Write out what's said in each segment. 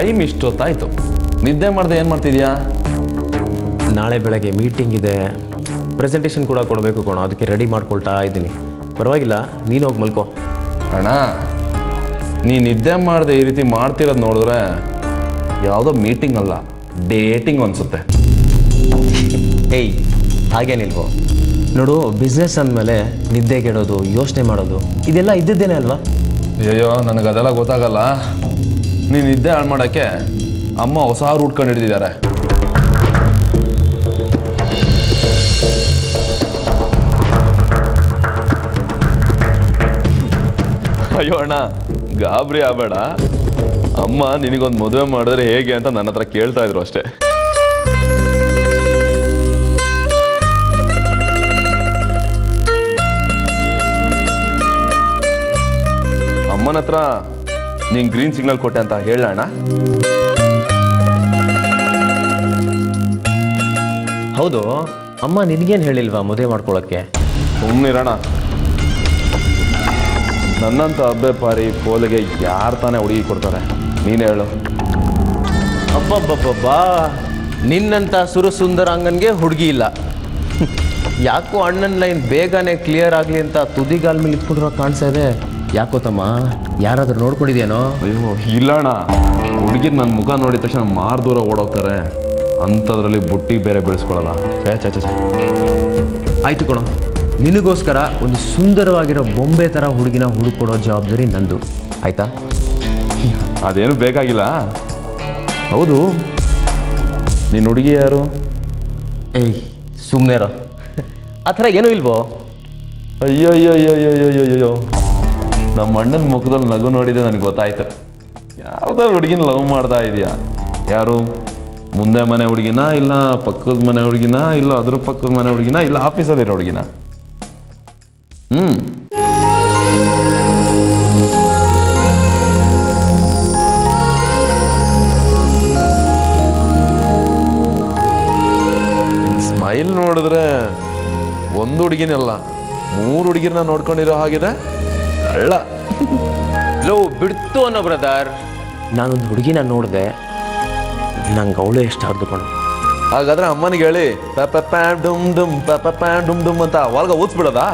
Time ಇಷ್ಟೊತ್ತಾಯ್ತು, ನಿದ್ದೆ ಮಾಡ್ದೆ ಏನು ಮಾಡ್ತಿದ್ಯಾ? ನಾಳೆ ಬೆಳಗ್ಗೆ ಮೀಟಿಂಗ್ ಇದೆ, ಪ್ರೆಸೆಂಟೇಷನ್ ಕೂಡ ಕೊಡಬೇಕು ಕಣೋ, ಅದಕ್ಕೆ ರೆಡಿ ಮಾಡ್ಕೊಳ್ತಾ ಇದ್ದೀನಿ. ಪರವಾಗಿಲ್ಲ, ನೀನು ಹೋಗಿ ಮಲ್ಕೋ. ಅಣ್ಣ, ನೀ ನಿದ್ದೆ ಮಾಡದೆ ಈ ರೀತಿ ಮಾಡ್ತಿರೋದು ನೋಡಿದ್ರೆ ಯಾವುದೋ ಮೀಟಿಂಗ್ ಅಲ್ಲ, ಡೇಟಿಂಗ್ ಅನ್ಸುತ್ತೆ. ಏಯ್, ಹಾಗೇನಿಲ್ವೋ ನೋಡು, ಬಿಸ್ನೆಸ್ ಅಂದಮೇಲೆ ನಿದ್ದೆಗೆಡೋದು, ಯೋಚನೆ ಮಾಡೋದು ಇದೆಲ್ಲ ಇದ್ದಿದ್ದೇನೆ ಅಲ್ವಾ? ಅಯ್ಯೋ, ನನಗೆ ಅದೆಲ್ಲ ಗೊತ್ತಾಗಲ್ಲ. ನೀನು ನಿದ್ದೆ ಹಾಳು ಮಾಡೋಕ್ಕೆ ಅಮ್ಮ ಹೊಸ ರೂಟ್ ಕಂಡು ಹಿಡಿದಿದ್ದಾರೆ. ಅಯ್ಯೋ ಅಣ್ಣ, ಗಾಬರಿ ಆಗಬೇಡ. ಅಮ್ಮ ನಿನಗೊಂದು ಮದುವೆ ಮಾಡಿದ್ರೆ ಹೇಗೆ ಅಂತ ನನ್ನ ಹತ್ರ ಕೇಳ್ತಾ ಇದ್ರು ಅಷ್ಟೇ. ಅಮ್ಮನ ಹತ್ರ ನೀನು ಗ್ರೀನ್ ಸಿಗ್ನಲ್ ಕೊಟ್ಟೆ ಅಂತ ಹೇಳೋಣ. ಹೌದು, ಅಮ್ಮ ನಿನಗೇನು ಹೇಳಿಲ್ವಾ ಮದುವೆ ಮಾಡ್ಕೊಳ್ಳೋಕ್ಕೆ? ಸುಮ್ಮನಿರೋಣ. ನನ್ನಂತ ಅಬ್ಬೆ ಪಾರಿ ಪೋಲಿಗೆ ಯಾರು ತಾನೇ ಹುಡುಗಿ ಕೊಡ್ತಾರೆ? ನೀನೇ ಹೇಳು. ಅಬ್ಬಬ್ಬಬ್ಬಾ, ನಿನ್ನಂಥ ಸುರಸುಂದರ ಅಂಗನ್ಗೆ ಹುಡುಗಿ ಇಲ್ಲ. ಯಾಕೋ ಅಣ್ಣನ ಲೈನ್ ಬೇಗನೆ ಕ್ಲಿಯರ್ ಆಗಲಿ ಅಂತ ತುದಿಗಾಲ ಮೇಲೆ ಇಟ್ಕೊಂಡಿರೋ ಕಾಣಿಸ್ತಾ ಇದೆ. ಯಾಕೋ ತಮ್ಮ, ಯಾರಾದರೂ ನೋಡ್ಕೊಂಡಿದ್ಯೇನೋ? ಅಯ್ಯೋ ಇಲ್ಲಣ್ಣ, ಹುಡುಗಿರ್ ನನ್ನ ಮುಖ ನೋಡಿದ ತಕ್ಷಣ ದೂರ ಓಡೋಗ್ತಾರೆ. ಅಂಥದ್ರಲ್ಲಿ ಬುಟ್ಟಿ ಬೇರೆ ಬೆಳೆಸ್ಕೊಳ್ಳಲ್ಲ. ಆಯ್ತು ಕಣೋ, ನಿನಗೋಸ್ಕರ ಒಂದು ಸುಂದರವಾಗಿರೋ ಬೊಂಬೆ ಥರ ಹುಡುಗಿನ ಹುಡುಕೊಡೋ ಜವಾಬ್ದಾರಿ ನಂದು, ಆಯ್ತಾ? ಅದೇನು ಬೇಕಾಗಿಲ್ಲ. ಹೌದು, ನೀನು ಹುಡುಗಿ ಯಾರು? ಏಯ್ ಸುಮ್ಮನೆರೋ, ಆ ಥರ ಏನೂ ಇಲ್ವೋ? ಅಯ್ಯೋ ಅಯ್ಯೋ ಅಯ್ಯೋ ಅಯ್ಯೋ ಅಯ್ಯೋ ಅಯ್ಯೋ, ನಮ್ಮ ಅಣ್ಣನ ಮುಖದಲ್ಲಿ ನಗು ನೋಡಿದೆ ನನಗೆ ಗೊತ್ತಾಯ್ತು. ಯಾವುದಾದ್ರು ಹುಡುಗಿನ ಲವ್ ಮಾಡ್ತಾ ಇದೆಯಾ? ಯಾರು? ಮುಂದೆ ಮನೆ ಹುಡುಗಿನ, ಇಲ್ಲ ಪಕ್ಕದ ಮನೆ ಹುಡುಗಿನ, ಇಲ್ಲ ಅದ್ರ ಪಕ್ಕದ ಮನೆ ಹುಡುಗಿನ, ಇಲ್ಲ ಆಫೀಸಲ್ಲಿರೋ ಹುಡುಗಿನ? ಸ್ಮೈಲ್ ನೋಡಿದ್ರೆ ಒಂದು ಹುಡುಗಿನಲ್ಲ, 3 ಹುಡುಗಿರನ್ನ ನೋಡ್ಕೊಂಡಿರೋ ಹಾಗಿದೆ. ಅಲ್ಲ ಲೋ ಬಿಡ್ತು ಅನ್ನೋ ಬ್ರದರ್, ನಾನೊಂದು ಹುಡುಗಿನ ನೋಡಿದೆ, ನಂಗೆ ಅವಳೇ ಇಷ್ಟ ಆದ್ದು ಕಣೋ. ಹಾಗಾದ್ರೆ ಅಮ್ಮನಿಗೆ ಹೇಳಿ ಪಪ್ಪ ಡುಮ್ ಡುಮ್ ಪಪ್ಪ ಡುಮ್ ಡುಮ್ ಅಂತ ಒಳಗ ಓದಿಸ್ಬಿಡೋದಾ?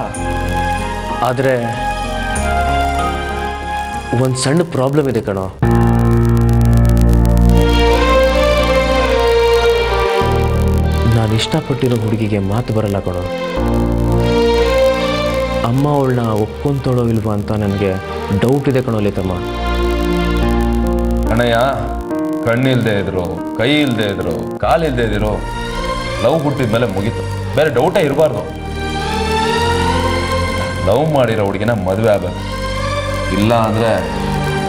ಆದರೆ ಒಂದು ಸಣ್ಣ ಪ್ರಾಬ್ಲಮ್ ಇದೆ ಕಣೋ. ನಾನು ಇಷ್ಟಪಟ್ಟಿರೋ ಹುಡುಗಿಗೆ ಮಾತು ಬರಲ್ಲ ಕಣೋ. ಅಮ್ಮ ಅವಳನ್ನ ಒಪ್ಕೊಂತೋಳೋ ಇಲ್ವಾ ಅಂತ ನನಗೆ ಡೌಟ್ ಇದೆ ಕಣೋ ಲೇತಮ್ಮ. ಅಣ್ಣಯ್ಯ, ಕಣ್ಣಿಲ್ದೇ ಇದ್ರು, ಕೈ ಇಲ್ಲದೆ ಇದ್ರು, ಕಾಲಿಲ್ಲದೆ ಇದ್ರು, ಲವ್ ಹುಟ್ಟಿದ ಮೇಲೆ ಮುಗೀತು. ಬೇರೆ ಡೌಟೇ ಇರಬಾರ್ದು. ಲವ್ ಮಾಡಿರೋ ಹುಡುಗಿನ ಮದುವೆ ಆಗಬೇಕು. ಇಲ್ಲ ಅಂದರೆ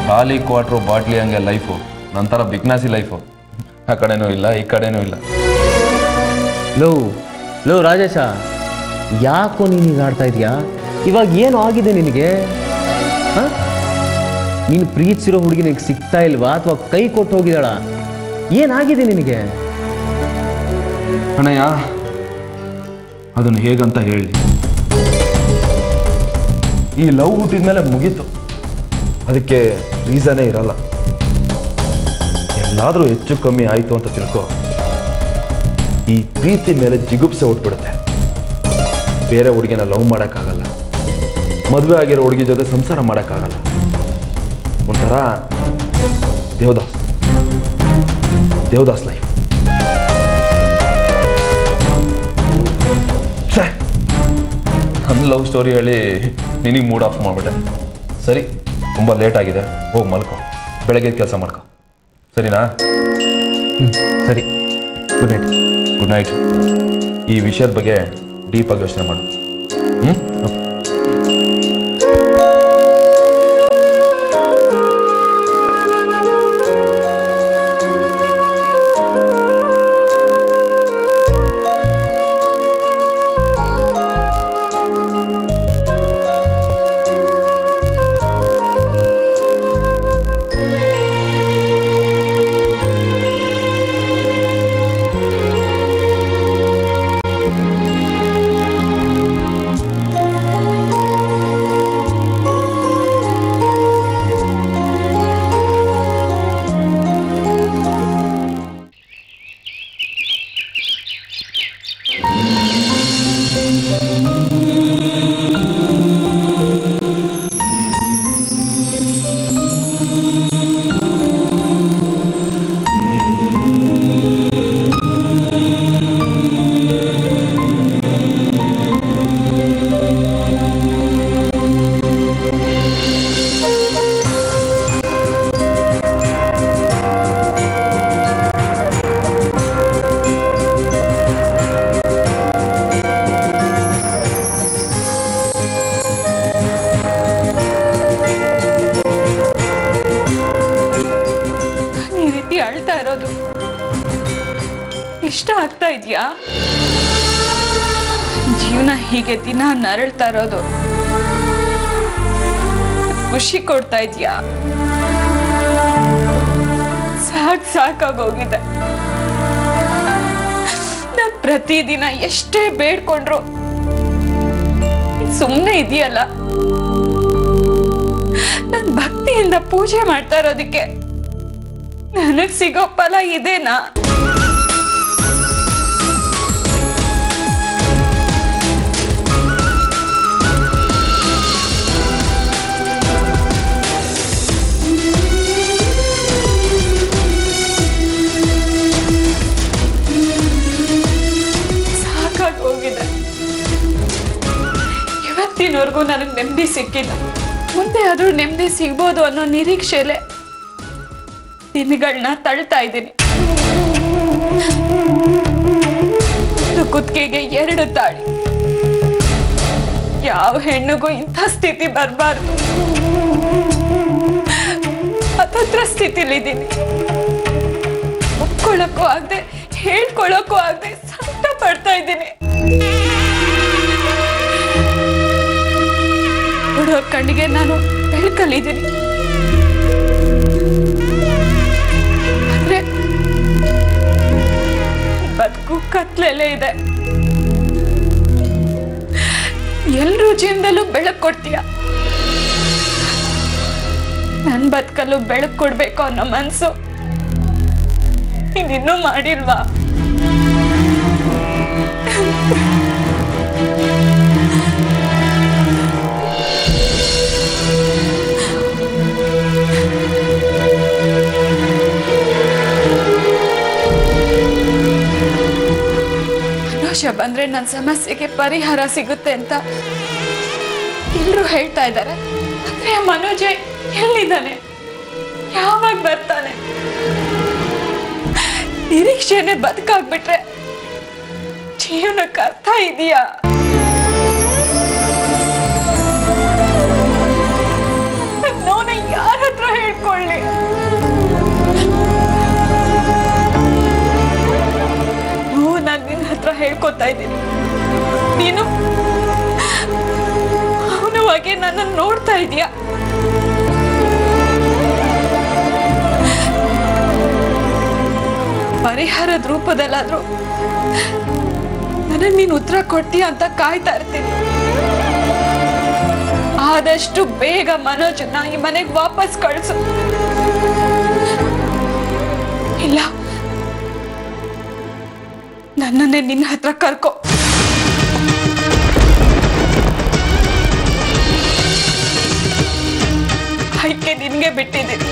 ಖಾಲಿ ಕ್ವಾರ್ಟ್ರು ಬಾಟ್ಲಿ ಹಂಗೆ ಲೈಫು, ನಂತರ ಬಿಗ್ನಾಸಿ ಲೈಫು. ಆ ಕಡೆನೂ ಇಲ್ಲ, ಈ ಕಡೆನೂ ಇಲ್ಲ. ಲೋ ರಾಜೇಶ, ಯಾಕೋ ನೀನೀಗ ಆಡ್ತಾ ಇದೀಯಾ? ಇವಾಗ ಏನು ಆಗಿದೆ ನಿನಗೆ? ನೀನು ಪ್ರೀತಿಸಿರೋ ಹುಡುಗಿ ನಿನಗೆ ಸಿಗ್ತಾ ಇಲ್ವಾ, ಅಥವಾ ಕೈ ಕೊಟ್ಟು ಹೋಗಿದ್ದಾಳ? ಏನಾಗಿದೆ ನಿನಗೆ? ಅಣ್ಣಯ್ಯ, ಅದನ್ನು ಹೇಗಂತ ಹೇಳಿ. ಈ ಲವ್ ಹುಟ್ಟಿದ ಮೇಲೆ ಮುಗೀತು. ಅದಕ್ಕೆ ರೀಸನೇ ಇರಲ್ಲ. ಎಲ್ಲಾದರೂ ಹೆಚ್ಚು ಕಮ್ಮಿ ಆಯಿತು ಅಂತ ತಿಳ್ಕೊ, ಈ ಪ್ರೀತಿ ಮೇಲೆ ಜಿಗುಪ್ಸೆ ಹುಟ್ಬಿಡುತ್ತೆ. ಬೇರೆ ಹುಡುಗಿನ ಲವ್ ಮಾಡೋಕ್ಕಾಗಲ್ಲ, ಮದುವೆ ಆಗಿರೋ ಹುಡುಗಿ ಜೊತೆ ಸಂಸಾರ ಮಾಡೋಕ್ಕಾಗಲ್ಲ. ಒಂಥರ ದೇವದಾಸ್ ಲೈಫ್. ನನ್ನ ಲವ್ ಸ್ಟೋರಿ ಹೇಳಿ ನಿನಗೆ ಮೂಡ್ ಆಫ್ ಮಾಡಿಬಿಟ್ಟೆ. ಸರಿ, ತುಂಬ ಲೇಟ್ ಆಗಿದೆ, ಹೋಗಿ ಮಲ್ಕೊ, ಬೆಳಗ್ಗೆ ಕೆಲಸ ಮಾಡ್ಕೊ, ಸರಿನಾ? ಸರಿ, ಗುಡ್ ನೈಟ್. Good night. ಈ ವಿಷಯದ ಬಗ್ಗೆ ಡೀಪಾಗಿ ಯೋಚನೆ ಮಾಡು. ಇಷ್ಟ ಆಗ್ತಾ ಇದೆಯಾ? ಜೀವನ ಹೀಗೆ ದಿನ ನರಳ್ತಾ ಇರೋದು ಖುಷಿ ಕೊಡ್ತಾ ಇದೆಯಾ? ಸಾಕಾಗೋಗಿದೆ. ನಾನು ಪ್ರತಿದಿನ ಎಷ್ಟೇ ಬೇಡ್ಕೊಂಡ್ರು ಸುಮ್ಮನೆ ಇದೆಯಲ್ಲ. ನಾನು ಭಕ್ತಿಯಿಂದ ಪೂಜೆ ಮಾಡ್ತಾ ಇರೋದಕ್ಕೆ ನನಗ್ ಸಿಗೋ ಫಲ ಇದೇನಾ? ಸಾಕಾಗೋಗಿದೆ. ಇವತ್ತಿನವರೆಗೂ ನನಗೆ ನೆಮ್ಮದಿ ಸಿಕ್ಕಿಲ್ಲ. ಮುಂದೆ ಆದ್ರೂ ನೆಮ್ಮದಿ ಸಿಗ್ಬೋದು ಅನ್ನೋ ನಿರೀಕ್ಷೆಲೆ ದಿನಗಳನ್ನ ತಳ್ತಾ ಇದ್ದೀನಿ. ಕುತ್ತಿಗೆಗೆ 2 ತಾಳಿ. ಯಾವ ಹೆಣ್ಣಿಗೂ ಇಂಥ ಸ್ಥಿತಿ ಬರಬಾರ್ದು. ಅತಂತ್ರ ಸ್ಥಿತಿಲಿದ್ದೀನಿ. ಒಪ್ಕೊಳ್ಳೋಕ್ಕೂ ಆಗದೆ ಹೇಳ್ಕೊಳ್ಳೋಕ್ಕೂ ಆಗದೆ ಸಂಕಟ ಪಡ್ತಾ ಇದ್ದೀನಿ. ಹುಡುಗ ಕಣ್ಣಿಗೆ ನಾನು ಬೆಳಕಲ್ಲಿದ್ದೀನಿ. ಆದ್ರೆ ಬದುಕು ಕತ್ಲೆಲ್ಲೇ ಇದೆ. ಎಲ್ರೂ ಜೀವನದಲ್ಲೂ ಬೆಳಕು ಕೊಡ್ತೀಯ. ನನ್ ಬದುಕಲ್ಲೂ ಬೆಳಕು ಕೊಡ್ಬೇಕು ಅನ್ನೋ ಮನ್ಸು ಇನ್ನೂ ಮಾಡಿಲ್ವಾ? ಅನೋಷ ಬಂದ್ರೆ ನನ್ನ ಸಮಸ್ಯೆಗೆ ಪರಿಹಾರ ಸಿಗುತ್ತೆ ಅಂತ ಎಲ್ಲರೂ ಹೇಳ್ತಾ ಇದ್ದಾರೆ. ಆದ್ರೆ ಮನೋಜ ಎಲ್ಲಿದ್ದಾನೆ? ಯಾವಾಗ ಬರ್ತಾನೆ? ನಿರೀಕ್ಷೆನೆ ಬದುಕಾಗ್ಬಿಟ್ರೆ ಜೀವನಕ್ಕೆ ಅರ್ಥ ಇದೆಯಾ? ನೋನ ಯಾರ ಹತ್ರ ಹೇಳ್ಕೊಳ್ಳಿ? ನಾನು ನಿನ್ನ ಹತ್ರ ಹೇಳ್ಕೊತಾ ಇದ್ದೀನಿ. ನೀನು ಅವನವಾಗಿ ನನ್ನನ್ನು ನೋಡ್ತಾ ಇದೀಯ. ಪರಿಹಾರದ ರೂಪದಲ್ಲಾದ್ರೂ ನನಗೆ ನೀನು ಉತ್ತರ ಕೊಡ್ತೀಯ ಅಂತ ಕಾಯ್ತಾ ಇರ್ತೀನಿ. ಆದಷ್ಟು ಬೇಗ ಮನೋಜನ್ನ ಈ ಮನೆಗೆ ವಾಪಸ್ ಕಳಿಸು. ಇಲ್ಲ, ನನ್ನನ್ನೇ ನಿನ್ನ ಹತ್ರ ಕರ್ಕೊ. ಆಯ್ಕೆ ನಿನ್ಗೆ ಬಿಟ್ಟಿದ್ದೀನಿ.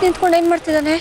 ನಿಂತ್ಕೊಂಡು ಏನ್ ಮಾಡ್ತಿದ್ದಾನೆ?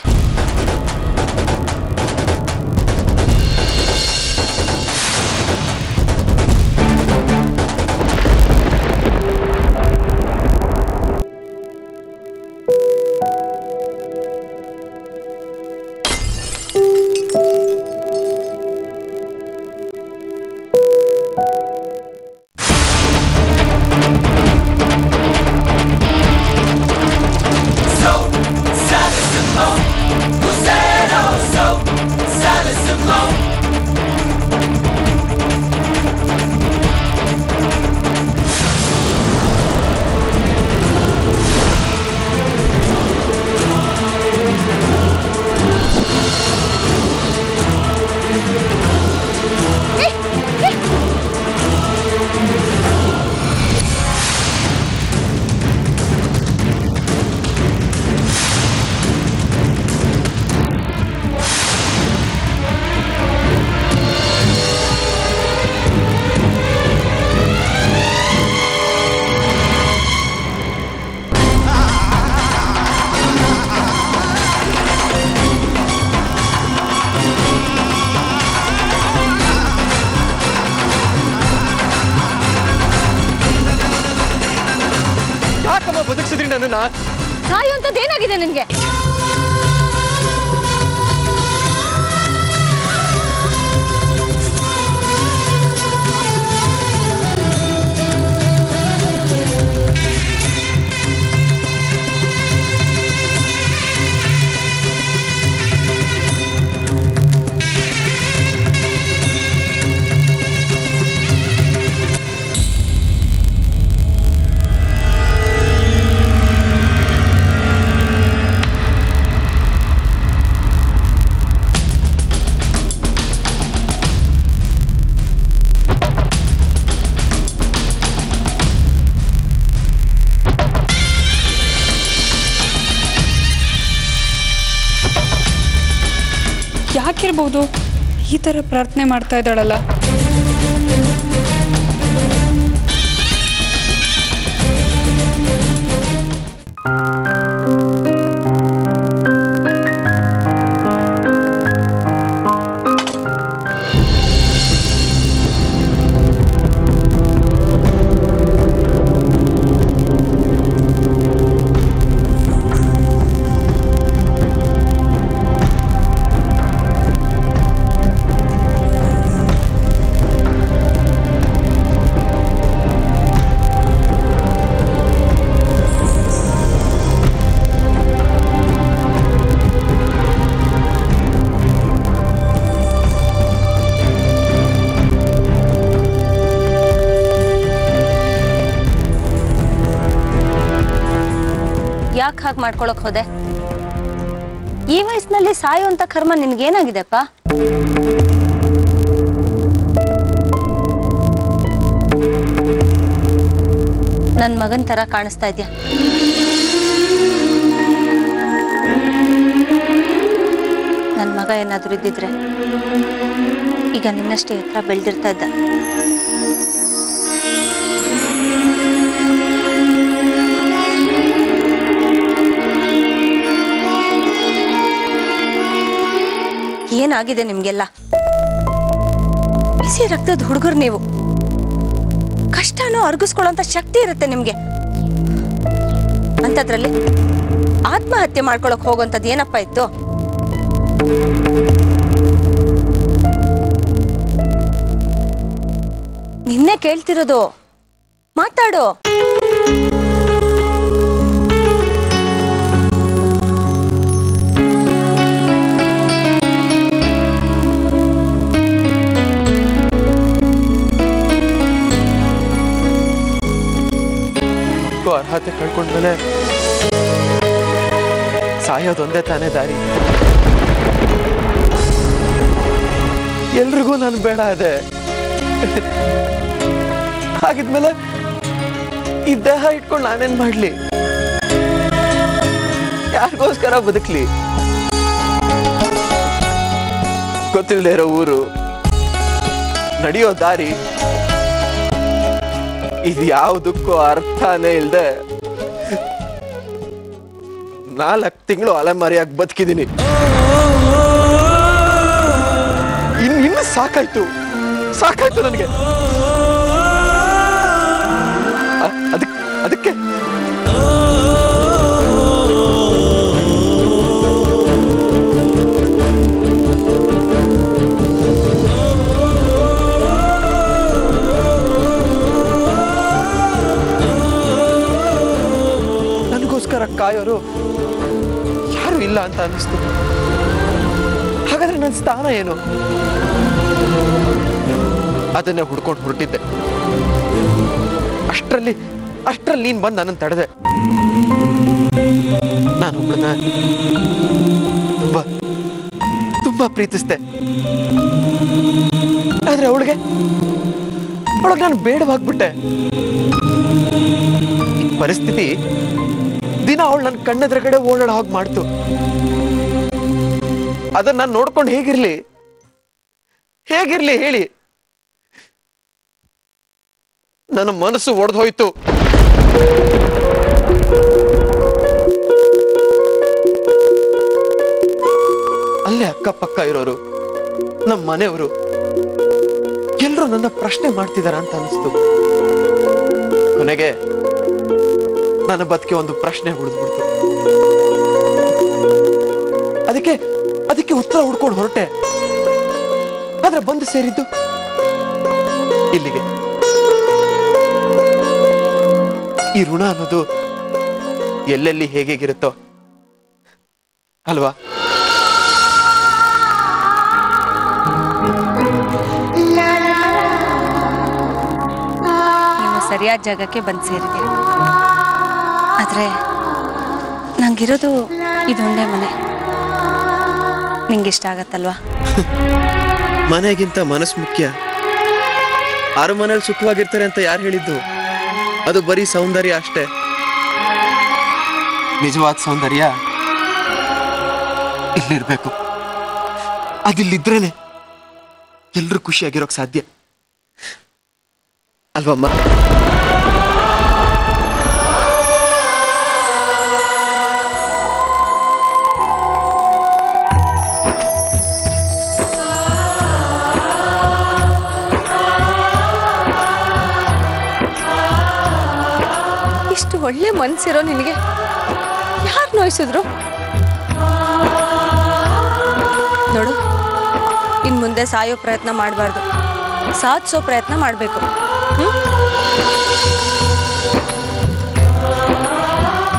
ಬದುಕಿಸಿದ್ರಿ ನನ್ನ ಸಾಯುವಂತದ್ದೇನಾಗಿದೆ ನಿನ್ಗೆ? ಯಾಕಿರ್ಬೋದು ಈ ಥರ ಪ್ರಾರ್ಥನೆ ಮಾಡ್ತಾ ಇದ್ದಾಳಲ್ಲ? ಯಾಕೆ ಹಾಗೆ ಮಾಡ್ಕೊಳಕ್ ಹೋದೆ? ಈ ವಯಸ್ಸಿನಲ್ಲಿ ಸಾಯುವಂತ ಕರ್ಮ ನಿನ್ಗೇನಾಗಿದೆಪ್ಪ? ನನ್ ಮಗನ್ ತರ ಕಾಣಿಸ್ತಾ ಇದ್ಯಾ? ನನ್ ಮಗ ಏನಾದ್ರೂ ಇದ್ದಿದ್ರೆ ಈಗ ನಿನ್ನಷ್ಟೇ ಎತ್ತರ ಬೆಳೆದಿರ್ತಾ ಇದ್ದ. ಏನಾಗಿದೆ ನಿಮ್ಗೆಲ್ಲ? ಬಿಸಿ ರಕ್ತದ ಹುಡುಗರು ನೀವು. ಕಷ್ಟನೂ ಅರ್ಗಿಸ್ಕೊಳ್ಳೋಂತ ಶಕ್ತಿ ಇರುತ್ತೆ ನಿಮ್ಗೆ. ಅಂತದ್ರಲ್ಲಿ ಆತ್ಮಹತ್ಯೆ ಮಾಡ್ಕೊಳಕ್ ಹೋಗೋಂಥದ್ದು ಏನಪ್ಪ ಇತ್ತು? ನಿನ್ನೆ ಕೇಳ್ತಿರೋದು, ಮಾತಾಡು. ಅರ್ಹತೆ ಕಳ್ಕೊಂಡ್ಮೇಲೆ ಸಾಯೋದೊಂದೇ ತಾನೇ ದಾರಿ. ಎಲ್ರಿಗೂ ನಾನು ಬೇಡ ಅದೇ. ಹಾಗಿದ್ಮೇಲೆ ಈ ದೇಹ ಇಟ್ಕೊಂಡು ನಾನೇನ್ ಮಾಡ್ಲಿ? ಯಾರಿಗೋಸ್ಕರ ಬದುಕ್ಲಿ? ಗೊತ್ತಿಲ್ಲದೆ ಇರೋ ಊರು, ನಡೆಯೋ ದಾರಿ, ಇದು ಯಾವುದಕ್ಕೂ ಅರ್ಥನೇ ಇಲ್ದೆ 4 ತಿಂಗಳು ಅಲೆಮಾರಿಯಾಗಿ ಬದುಕಿದ್ದೀನಿ. ಇನ್ನು ಸಾಕಾಯ್ತು ನನಗೆ. ಅದಕ್ಕೆ ನನಗೋಸ್ಕರ ಕಾಯೋರು ಯಾರು ಇಲ್ಲ ಅಂತ ಅನ್ನಿಸ್ತು. ಹಾಗಾದ್ರೆ ನನ್ನ ಸ್ಥಾನ ಏನು? ಅದನ್ನೇ ಹುಡ್ಕೊಂಡು ಹೊರಟಿದ್ದೆ. ಅಷ್ಟರಲ್ಲಿ ನೀನ್ ಬಂದು ನನ್ನನ್ನು ತಡೆದೆ. ನಾನು ಒಬ್ಬಳನ್ನ ತುಂಬಾ ಪ್ರೀತಿಸ್ದೆ. ಆದ್ರೆ ಅವಳಿಗೆ ನಾನು ಬೇಡವಾಗ್ಬಿಟ್ಟೆ. ಪರಿಸ್ಥಿತಿ ದಿನ ಅವಳು ನನ್ನ ಕಣ್ಣೆದುರುಗಡೆ ಓಡಾಡ ಹಾಗೆ ಮಾಡ್ತು. ಅದನ್ನ ನಾನು ನೋಡ್ಕೊಂಡು ಹೇಗಿರ್ಲಿ ಹೇಳಿ? ನನ್ನ ಮನಸ್ಸು ಒಡೆದು ಹೋಯ್ತು. ಅಲ್ಲೇ ಅಕ್ಕಪಕ್ಕ ಇರೋರು, ನಮ್ಮ ಮನೆಯವರು ಎಲ್ಲರೂ ನನ್ನ ಪ್ರಶ್ನೆ ಮಾಡ್ತಿದಾರ ಅಂತ ಅನಿಸ್ತು. ಕೊನೆಗೆ ನನ್ನ ಬದುಕೆ ಒಂದು ಪ್ರಶ್ನೆ ಹುಡಿದ್ಬಿಡ್ತು. ಅದಕ್ಕೆ ಉತ್ತರ ಹುಡ್ಕೊಂಡು ಹೊರಟೆ. ಆದ್ರೆ ಬಂದು ಸೇರಿದ್ದು ಇಲ್ಲಿಗೆ. ಈ ಋಣ ಅನ್ನೋದು ಎಲ್ಲೆಲ್ಲಿ ಹೇಗಿರುತ್ತೋ ಅಲ್ವಾ? ನೀವು ಸರಿಯಾದ ಜಾಗಕ್ಕೆ ಬಂದು ಸೇರಿದೆ. ಆದ್ರೆ ನಂಗಿರೋದು ಇದೊಂದೇ ಮನೆ. ನಿಂಗಿಷ್ಟ ಆಗತ್ತಲ್ವಾ? ಮನೆಗಿಂತ ಮನಸ್ಸು ಮುಖ್ಯ. ಅರಮನೆಯಲ್ಲಿ ಸುಖವಾಗಿರ್ತಾರೆ ಅಂತ ಯಾರು ಹೇಳಿದ್ದು? ಅದು ಬರೀ ಸೌಂದರ್ಯ ಅಷ್ಟೇ. ನಿಜವಾದ ಸೌಂದರ್ಯ ಇಲ್ಲಿರ್ಬೇಕು. ಅದಿಲ್ಲಿದ್ರೇನೆ ಎಲ್ರೂ ಖುಷಿಯಾಗಿರೋಕ್ ಸಾಧ್ಯ ಅಲ್ವಮ್ಮ? ಇಷ್ಟು ಒಳ್ಳೆ ಮನ್ಸಿರೋ ನಿನಗೆ ಯಾರು ನೋಯಿಸಿದ್ರು? ನೋಡು, ಇನ್ ಮುಂದೆ ಸಾಯೋ ಪ್ರಯತ್ನ ಮಾಡಬಾರ್ದು, ಸಾಧಿಸೋ ಪ್ರಯತ್ನ ಮಾಡಬೇಕು.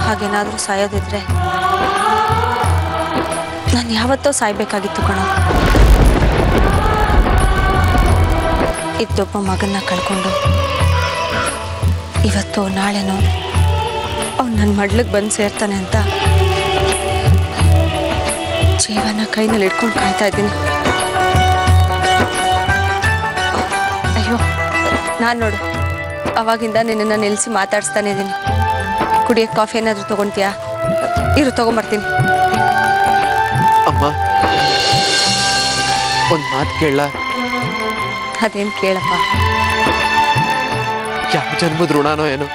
ಹಾಗೇನಾದ್ರೂ ಸಾಯೋದಿದ್ರೆ ನಾನು ಯಾವತ್ತೋ ಸಾಯ್ಬೇಕಾಗಿತ್ತು ಕಣೋ. ಇದ್ದೊಬ್ಬ ಮಗನ್ನ ಕಳ್ಕೊಂಡು ಇವತ್ತು ನಾಳೆನೋ ಅವ್ನು ನನ್ನ ಮಡ್ಲಿಗೆ ಬಂದು ಸೇರ್ತಾನೆ ಅಂತ ಜೀವನ ಕೈನಲ್ಲಿ ಇಟ್ಕೊಂಡು ಕಾಯ್ತಾ ಇದ್ದೀನಿ. ಅಯ್ಯೋ, ನಾನು ನೋಡು ಅವಾಗಿಂದ ನಿನ್ನನ್ನು ನಿಲ್ಲಿಸಿ ಮಾತಾಡಿಸ್ತಾನೆ ಇದ್ದೀನಿ. ಕುಡಿಯೋಕ್ಕೆ ಕಾಫಿ ಏನಾದರೂ ತೊಗೊಳ್ತೀಯಾ? ಇರು, ತೊಗೊಂಬರ್ತೀನಿ. ಅಮ್ಮ, ಒಂದು ಮಾತು ಕೇಳ? ಅದೇನು ಕೇಳಪ್ಪ? ಯಾವ ಜನ್ಮದ ಋಣನೋ ಏನೋ,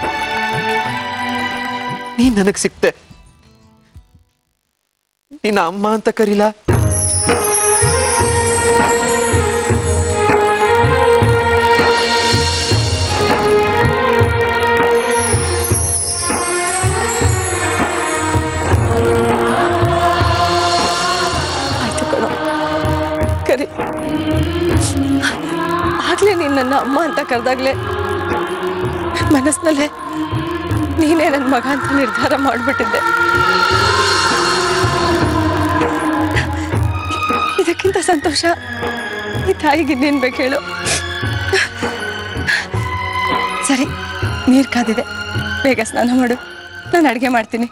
ನೀನ್ ನನಗ್ ಸಿಕ್ತೆ. ನಿನ್ನ ಅಮ್ಮ ಅಂತ ಕರೀಲ? ಆಯ್ತು ಕಣೋ, ಕರಿ. ಆಗ್ಲೇ ನೀನ್ ನನ್ನ ಅಮ್ಮ ಅಂತ ಕರೆದಾಗ್ಲೇ ಮನಸ್ಸಿನಲ್ಲೇ ನೀನೇ ನನ್ನ ಮಗ ಅಂತ ನಿರ್ಧಾರ ಮಾಡಿಬಿಟ್ಟಿದ್ದೆ. ಇದಕ್ಕಿಂತ ಸಂತೋಷ ಈ ತಾಯಿಗೆ ಇನ್ನೇನು ಬೇಕು ಹೇಳು? ಸರಿ, ನೀರು ಕಾದಿದೆ, ಬೇಗ ಸ್ನಾನ ಮಾಡು, ನಾನು ಅಡುಗೆ ಮಾಡ್ತೀನಿ.